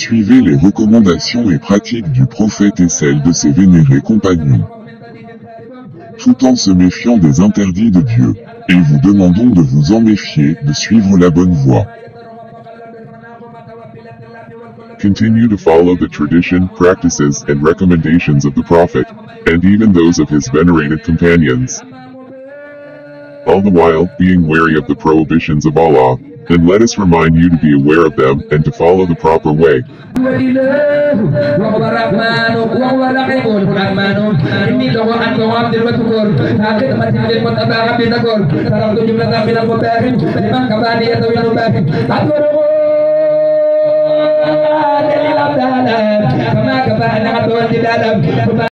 suivez les recommandations et pratiques du prophète et celles de ses vénérés compagnons, tout en se méfiant des interdits de Dieu, et vous demandons de vous en méfier, de suivre la bonne voie. Continue to follow the tradition, practices, and recommendations of the Prophet, and even those of his venerated companions, all the while being wary of the prohibitions of Allah. Then let us remind you to be aware of them and to follow the proper way.